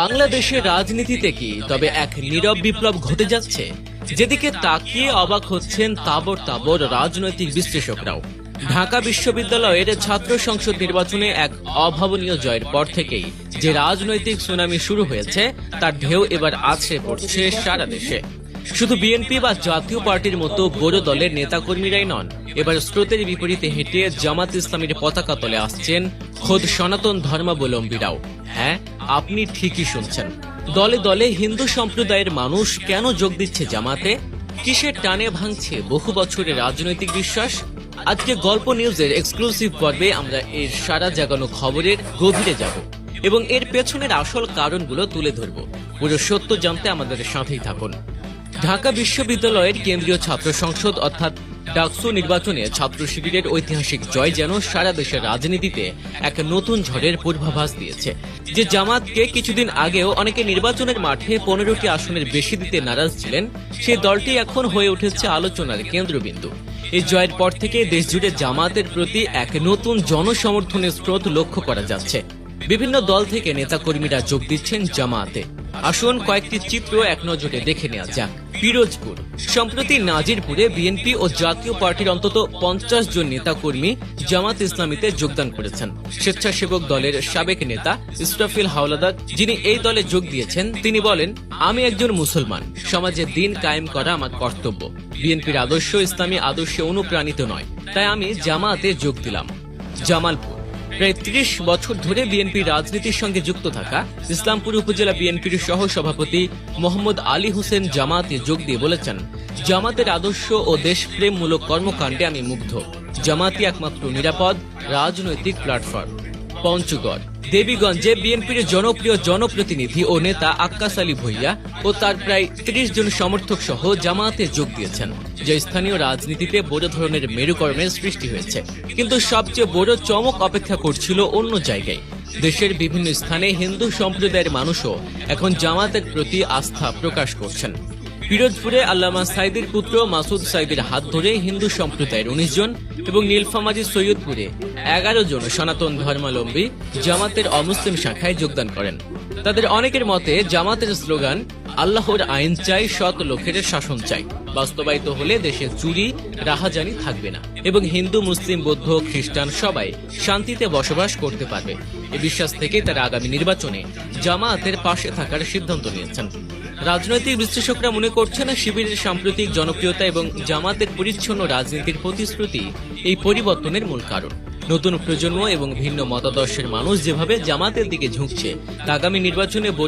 বাংলাদেশের রাজনীতিতে কি তবে এক নীরব বিপ্লব ঘটে যাচ্ছে, যেদিকে তাকিয়ে অবাক হচ্ছেন তাবর তাবর রাজনৈতিক বিশ্লেষকরাও। ঢাকা বিশ্ববিদ্যালয়ের ছাত্র সংসদ নির্বাচনে এক অভাবনীয় জয়ের পর থেকেই যে রাজনৈতিক সুনামি শুরু হয়েছে তার ঢেউ এবার আছড়ে পড়ছে সারা দেশে। শুধু বিএনপি বা জাতীয় পার্টির মতো বড় দলের নেতাকর্মীরাই নন, এবার স্রোতের বিপরীতে হেঁটে জামাত ইসলামীর পতাকা তলে আসছেন খোদ সনাতন ধর্মাবলম্বীরাও। হ্যাঁ, আপনি ঠিকই শুনছেন, দলে দলে হিন্দু সম্প্রদায়ের মানুষ কেন যোগ দিচ্ছে জামাতে? কিসের টানে ভাঙছে বহু বছরের রাজনৈতিক বিশ্বাস? আজকে গল্প নিউজের এক্সক্লুসিভ পর্বে আমরা এর সারা জাগানো খবরের গভীরে যাব এবং এর পেছনের আসল কারণগুলো তুলে ধরব। পুরো সত্য জানতে আমাদের সাথেই থাকুন। ঢাকা বিশ্ববিদ্যালয়ের কেন্দ্রীয় ছাত্র সংসদ অর্থাৎ ডাকসু নির্বাচনে ছাত্র শিবিরের ঐতিহাসিক জয় যেন সারা দেশের রাজনীতিতে এক নতুন ঝড়ের পূর্বাভাস দিয়েছে। যে জামাতকে কিছুদিন আগেও অনেকে নির্বাচনের মাঠে 15টি আসনের বেশি দিতে নারাজ ছিলেন, সেই দলটি এখন হয়ে উঠেছে আলোচনার কেন্দ্রবিন্দু। এই জয়ের পর থেকে দেশজুড়ে জামাতের প্রতি এক নতুন জনসমর্থনের স্রোত লক্ষ্য করা যাচ্ছে। বিভিন্ন দল থেকে নেতাকর্মীরা যোগ দিচ্ছেন জামাতে। আসুন কয়েকটি চিত্র এক নজরে দেখে নেওয়া যাক। পিরোজপুর। সম্প্রতি নাজিরপুরে বিএনপি ও জাতীয় পার্টির অন্তত 50 জন নেতাকর্মী জামাত ইসলামীতে যোগদান করেছেন। স্বেচ্ছাসেবক দলের সাবেক নেতা ইসরাফিল হাওলাদার, যিনি এই দলে যোগ দিয়েছেন, তিনি বলেন, আমি একজন মুসলমান, সমাজে দিন কায়েম করা আমার কর্তব্য। বিএনপির আদর্শ ইসলামী আদর্শে অনুপ্রাণিত নয়, তাই আমি জামাতে যোগ দিলাম। জামালপুর। প্রায় 30 বছর ধরে বিএনপি রাজনীতির সঙ্গে যুক্ত থাকা ইসলামপুর উপজেলা বিএনপির সহ সভাপতি মোহাম্মদ আলী হোসেন জামাতে যোগ দিয়ে বলেছেন, জামাতের আদর্শ ও দেশপ্রেমমূলক কর্মকাণ্ডে আমি মুগ্ধ। জামাতই একমাত্র নিরাপদ রাজনৈতিক প্ল্যাটফর্ম। পঞ্চগড়। দেবীগঞ্জে বিএনপির জনপ্রিয় জনপ্রতিনিধি ও নেতা আক্কাস আলী ভূঁইয়া ও তার প্রায় 30 জন সমর্থক সহ জামাতে যোগ দিয়েছেন, যা স্থানীয় রাজনীতিতে বড় ধরনের মেরুকরণের সৃষ্টি হয়েছে। কিন্তু সবচেয়ে বড় চমক অপেক্ষা করছিল অন্য জায়গায়। দেশের বিভিন্ন স্থানে হিন্দু সম্প্রদায়ের মানুষও এখন জামাতের প্রতি আস্থা প্রকাশ করছেন। পিরোজপুরে আল্লামা সাইদির পুত্র মাসুদ সাইদির হাত ধরে হিন্দু সম্প্রদায়ের 19 জন এবং নীলফামারী সৈয়দপুরে 11 জন সনাতন ধর্মাবলম্বী জামাতের অমুসলিম শাখায় যোগদান করেন। তাদের অনেকের মতে জামাতের স্লোগান আল্লাহর আইন চাই, সৎ লোকের শাসন চাই বাস্তবায়িত হলে দেশে চুরি রাহাজানি থাকবে না এবং হিন্দু মুসলিম বৌদ্ধ খ্রিস্টান সবাই শান্তিতে বসবাস করতে পারবে। এই বিশ্বাস থেকে তারা আগামী নির্বাচনে জামাতের পাশে থাকার সিদ্ধান্ত নিয়েছেন। রাজনৈতিক বিশ্লেষকরা মনে করছেন, শিবিরের সাম্প্রতিক জনপ্রিয়তা এবং জামাতের পরিচ্ছন্ন রাজনীতির প্রতিশ্রুতি এই পরিবর্তনের মূল কারণ। নতুন প্রজন্ম এবং ভিন্ন মতাদর্শের মানুষ যেভাবে জামাতের দিকে ঝুঁকছে, তা আগামী নির্বাচনে